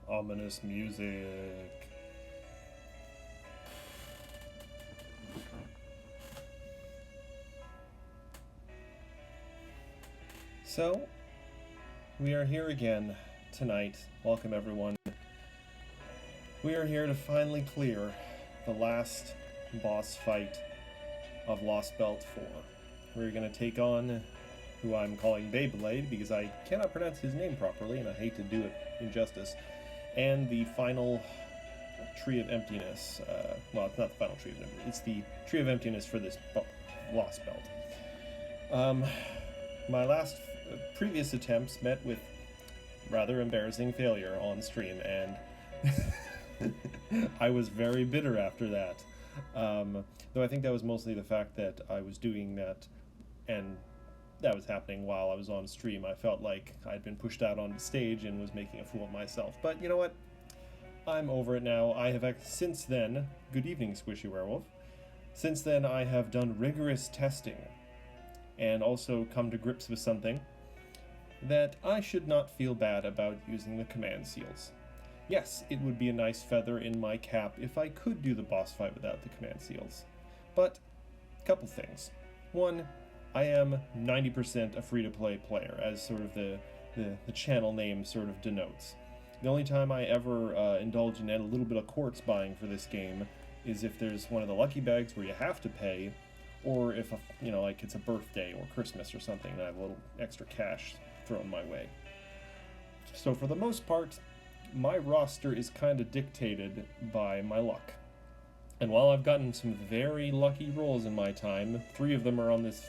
Ominous music. So, we are here again tonight. Welcome everyone. We are here to finally clear the last boss fight of Lostbelt 4. We're going to take on who I'm calling Beyblade because I cannot pronounce his name properly and I hate to do it injustice. And the final Tree of Emptiness. Well, it's not the final Tree of Emptiness. It's the Tree of Emptiness for this Lostbelt. My last previous attempts met with rather embarrassing failure on stream, and I was very bitter after that. Though I think that was mostly the fact that I was doing that, and that was happening while I was on stream. I felt like I'd been pushed out on stage and was making a fool of myself. But you know what? I'm over it now. I have since then, good evening, Squishy Werewolf. Since then, I have done rigorous testing and also come to grips with something that I should not feel bad about using the command seals. Yes, it would be a nice feather in my cap if I could do the boss fight without the command seals. But, couple things. One, I am 90% a free-to-play player, as sort of the channel name sort of denotes. The only time I ever indulge in a little bit of quartz buying for this game is if there's one of the lucky bags where you have to pay, or if, like it's a birthday or Christmas or something, and I have a little extra cash thrown my way. So for the most part, my roster is kind of dictated by my luck. And while I've gotten some very lucky rolls in my time, 3 of them are on this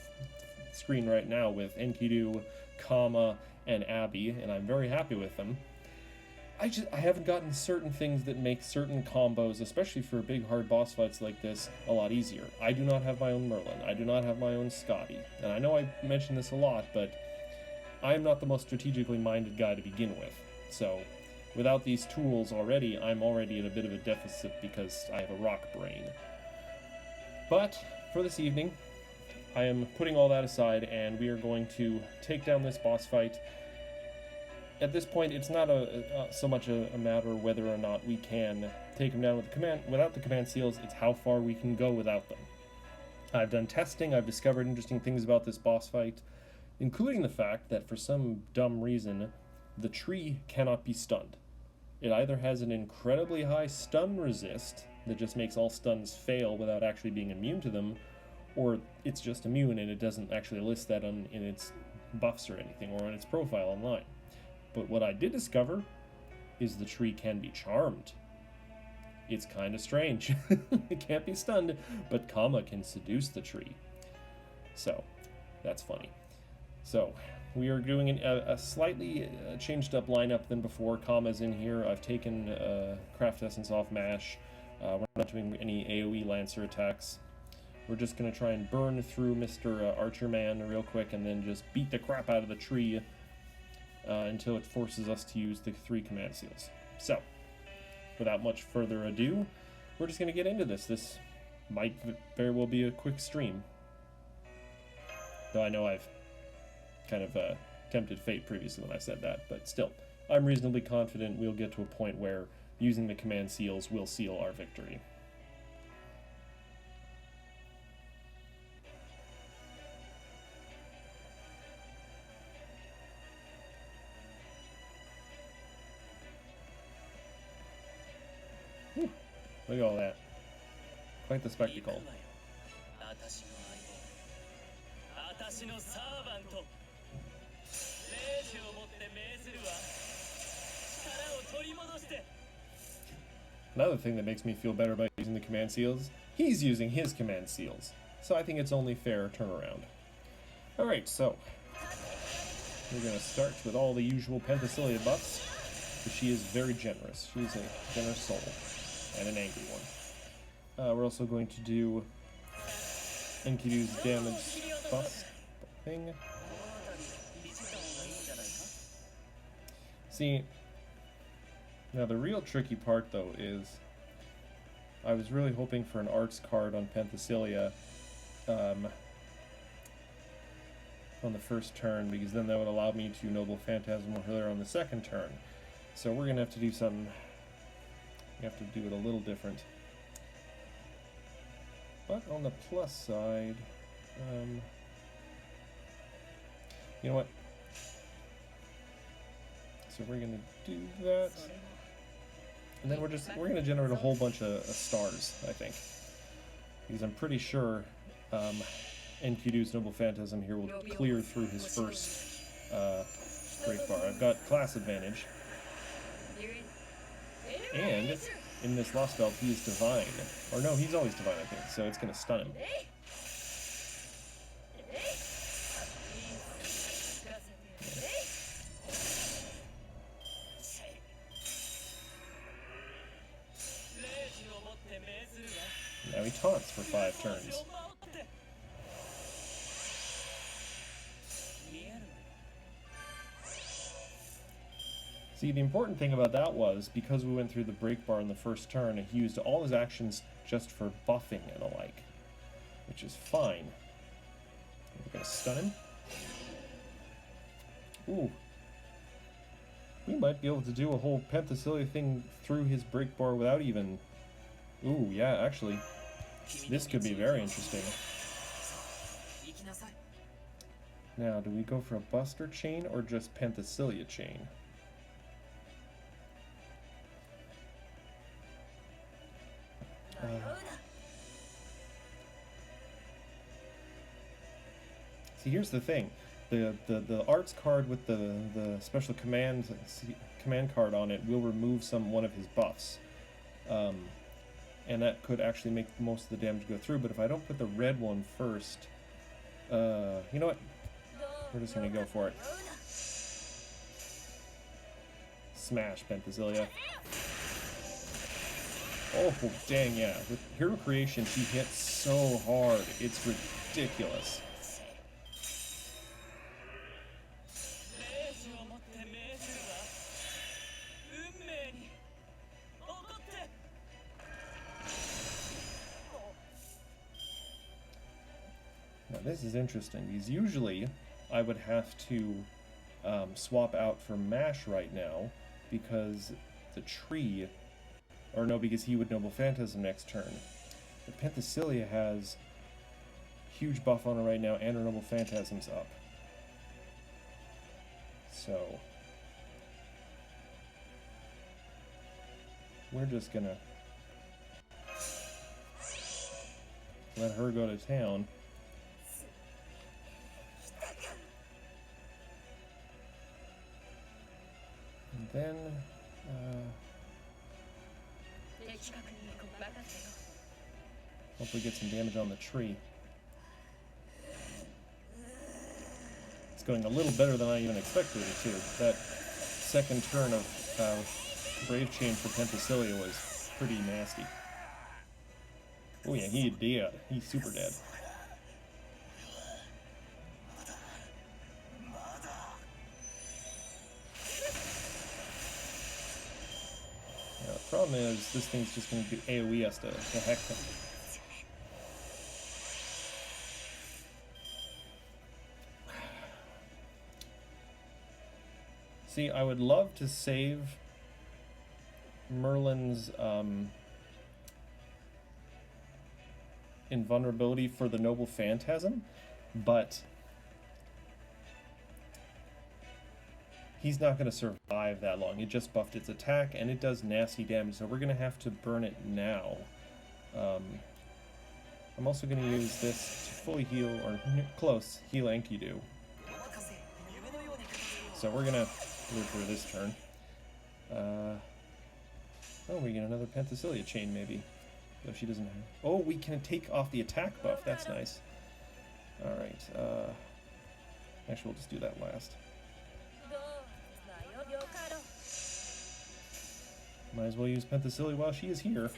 screen right now with Enkidu, Kama, and Abby, and I'm very happy with them. I haven't gotten certain things that make certain combos, especially for big hard boss fights like this, a lot easier. I do not have my own Merlin. I do not have my own Scotty. And I know I mention this a lot, but I'm not the most strategically minded guy to begin with. So, without these tools already, I'm already at a bit of a deficit because I have a rock brain. But, for this evening, I am putting all that aside, and we are going to take down this boss fight. At this point, it's not so much a matter of whether or not we can take him down without the command seals, it's how far we can go without them. I've done testing, I've discovered interesting things about this boss fight, including the fact that for some dumb reason, the tree cannot be stunned. It either has an incredibly high stun resist that just makes all stuns fail without actually being immune to them, or it's just immune and it doesn't actually list that in its buffs or anything, or on its profile online. But what I did discover is the tree can be charmed. It's kind of strange. It can't be stunned, but Kama can seduce the tree. So, that's funny. So, we are doing a slightly changed up lineup than before. Kama's in here. I've taken Craft Essence off MASH. We're not doing any AoE Lancer attacks. We're just going to try and burn through Mr. Archer Man real quick and then just beat the crap out of the tree until it forces us to use the 3 command seals. So, without much further ado, we're just going to get into this. This might very well be a quick stream. Though I know I've kind of tempted fate previously when I said that, but still, I'm reasonably confident we'll get to a point where using the command seals will seal our victory. Look at all that. Quite the spectacle. Another thing that makes me feel better about using the command seals, he's using his command seals. So I think it's only fair turnaround. Alright, so we're going to start with all the usual Panthecilia buffs, because she is very generous. She's a generous soul. And an angry one. We're also going to do Enkidu's damage buff thing. See, now the real tricky part though is I was really hoping for an arts card on Panthecilia on the first turn, because then that would allow me to Noble Phantasm or Healer on the second turn. So we're gonna have to do some. We have to do it a little different. But on the plus side, you know what? So we're gonna do that, and then we're gonna generate a whole bunch of stars, I think, because I'm pretty sure Enkidu's Noble Phantasm here will clear through his first break bar. I've got class advantage, and in this Lostbelt he is divine, or no, he's always divine, I think. So it's gonna stun him. Now he taunts for 5 turns. See, the important thing about that was, because we went through the break bar in the first turn, he used all his actions just for buffing and the like, which is fine. We're gonna stun him. Ooh. We might be able to do a whole Panthecilia thing through his break bar without even... Ooh, yeah, actually. This could be very interesting. Now, do we go for a Buster chain or just Panthecilia chain? See, here's the thing. The arts card with the special command card on it will remove one of his buffs. And that could actually make most of the damage go through, but if I don't put the red one first, you know what? We're just gonna go for it. Smash, Panthecilia. Oh, dang, yeah. With Hero Creation, she hits so hard. It's ridiculous. Now, this is interesting, because usually I would have to swap out for Mash right now, because the tree... Or no, because he would Noble Phantasm next turn. But Panthecilia has huge buff on her right now, and her Noble Phantasm's up. So... we're just gonna... let her go to town. And then... hopefully get some damage on the tree. It's going a little better than I even expected it to. That second turn of Brave Chain for Panthecilia was pretty nasty. Oh yeah, he dead. He's super dead. Now, the problem is, this thing's just going to do AoE us to heck him. See, I would love to save Merlin's invulnerability for the Noble Phantasm, but he's not going to survive that long. It just buffed its attack, and it does nasty damage, so we're going to have to burn it now. I'm also going to use this to fully heal, or close, heal Enkidu. So we're going to live for this turn. Oh, we get another Panthecilia chain, maybe. Though she doesn't have... Oh, we can take off the attack buff. That's nice. Alright, actually, we'll just do that last. Might as well use Panthecilia while she is here.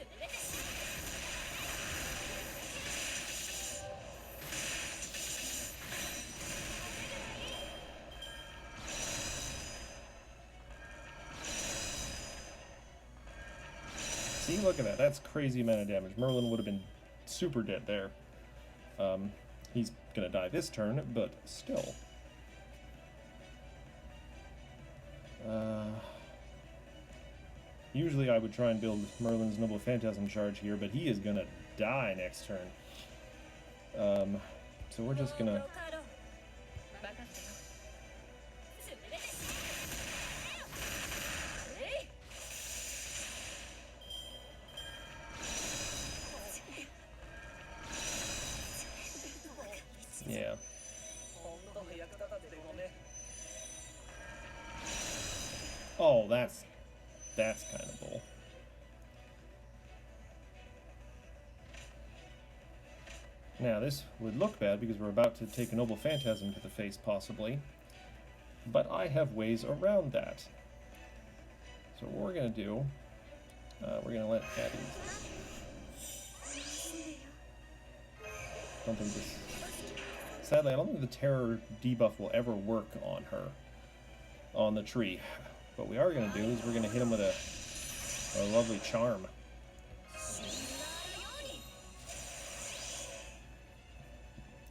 See, look at that. That's crazy amount of damage. Merlin would have been super dead there. He's gonna die this turn, but still. Usually I would try and build Merlin's Noble Phantasm charge here, but he is gonna die next turn. So we're just gonna... Yeah. Oh, that's kind of bull. Now, this would look bad because we're about to take a Noble Phantasm to the face, possibly. But I have ways around that. So what we're going to do, we're going to let Abby... I don't think this... Sadly, I don't think the terror debuff will ever work on her, on the tree. What we are going to do is we're going to hit him with a lovely charm.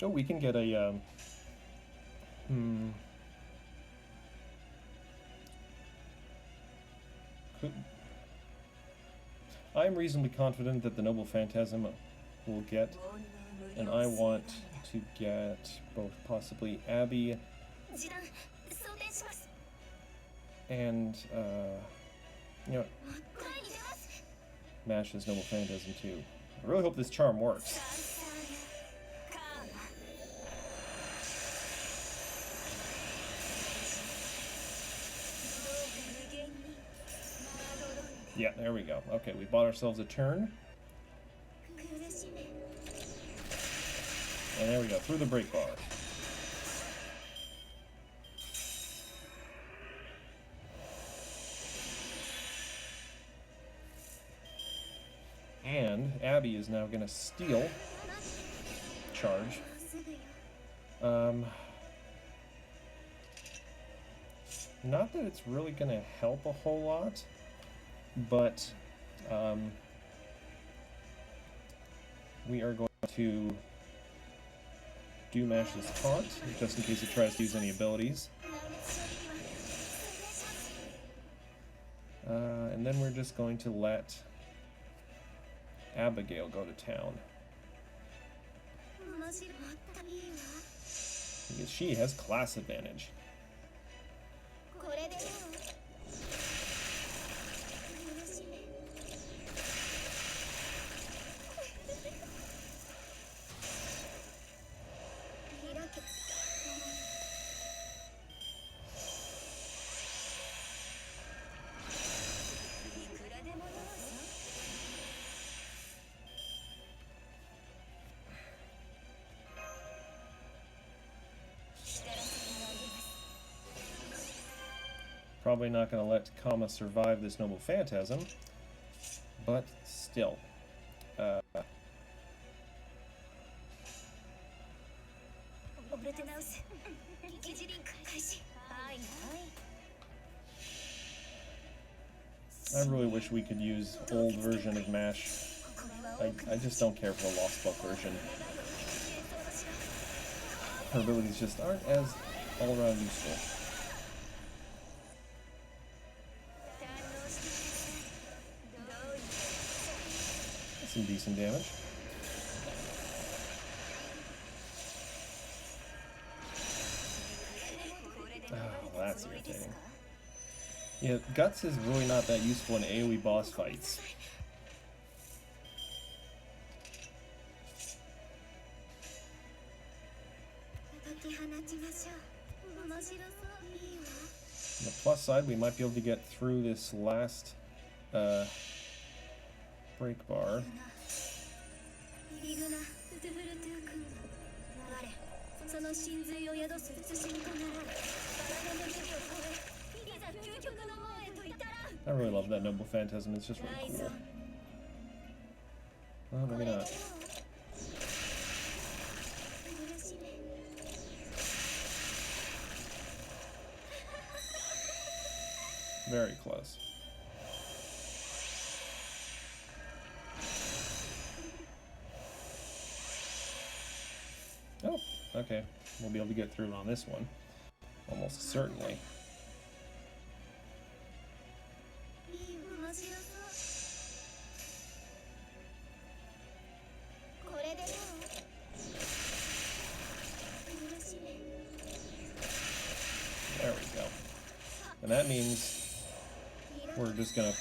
Oh, we can get a, I'm reasonably confident that the Noble Phantasm will get, and I want to get both possibly Abby and, you know, Mash's Noble Phantasm too. I really hope this charm works. Yeah, there we go. Okay, we bought ourselves a turn. And there we go, through the break bar. And Abby is now going to steal charge. Not that it's really going to help a whole lot, but we are going to do Mash's taunt, just in case it tries to use any abilities. And then we're just going to let Abigail go to town. Because she has class advantage. Probably not going to let Kama survive this Noble Phantasm, but still. I really wish we could use old version of Mash. I just don't care for the Lostbelt version. Her abilities just aren't as all-around useful. Some decent damage. Oh, that's irritating. Yeah, Guts is really not that useful in AoE boss fights. On the plus side, we might be able to get through this last break bar. I really love that Noble Phantasm, it's just really cool. Well, maybe not. Very close. Oh, okay. We'll be able to get through on this one. Almost certainly. And that means we're just gonna,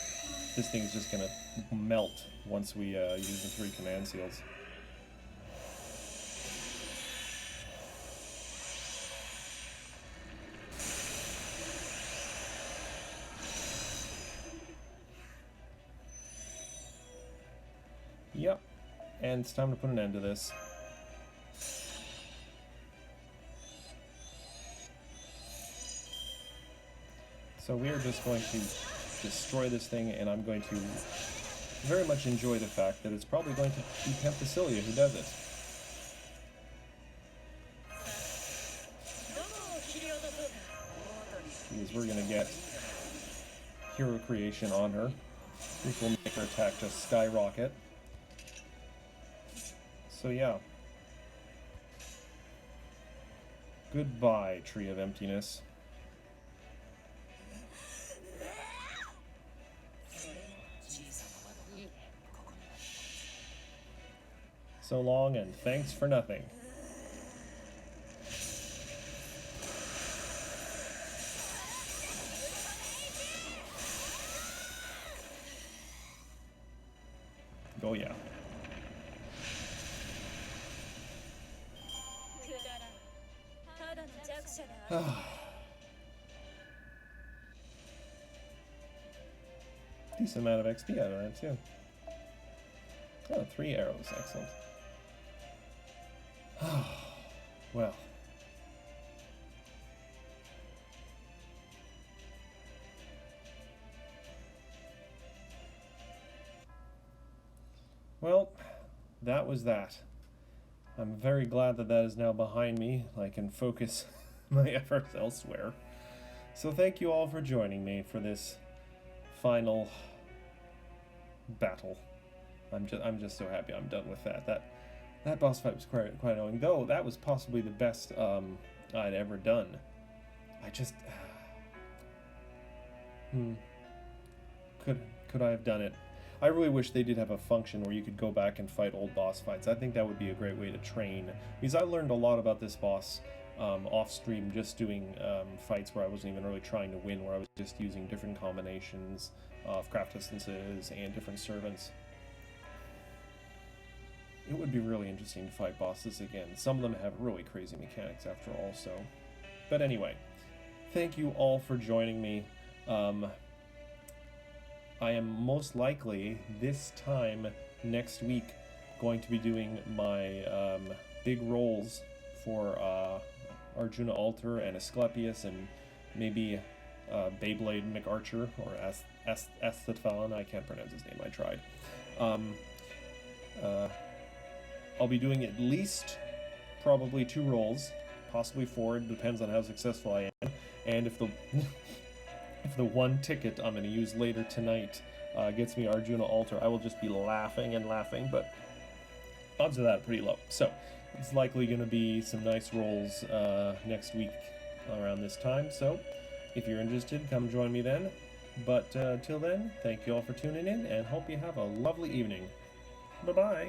this thing's just gonna melt once we use the 3 command seals. Yep, and it's time to put an end to this. So we are just going to destroy this thing, and I'm going to very much enjoy the fact that it's probably going to be Panthecilia who does it. Because we're going to get hero creation on her, which will make her attack just skyrocket. So yeah. Goodbye, Tree of Emptiness. So long, and thanks for nothing. Oh yeah. Decent amount of XP out of that too. Oh, 3 arrows, excellent. Well. Well, that was that. I'm very glad that that is now behind me. I can focus my efforts elsewhere. So thank you all for joining me for this final battle. I'm just so happy I'm done with that. That boss fight was quite annoying, though that was possibly the best I'd ever done. I just could I have done it? I really wish they did have a function where you could go back and fight old boss fights. I think that would be a great way to train, because I learned a lot about this boss off stream, just doing fights where I wasn't even really trying to win, where I was just using different combinations of craft distances and different servants. It would be really interesting to fight bosses again. Some of them have really crazy mechanics after all, so. But anyway, thank you all for joining me. I am most likely, this time next week, going to be doing my big rolls for Arjuna Alter and Asclepius and maybe Beyblade McArcher, or Asthathalan. I can't pronounce his name, I tried. I'll be doing at least probably 2 rolls, possibly 4, it depends on how successful I am. And if the if the 1 ticket I'm going to use later tonight gets me Arjuna Alter, I will just be laughing and laughing, but odds of that are pretty low. So it's likely going to be some nice rolls next week around this time, so if you're interested, come join me then. But till then, thank you all for tuning in, and hope you have a lovely evening. Bye-bye.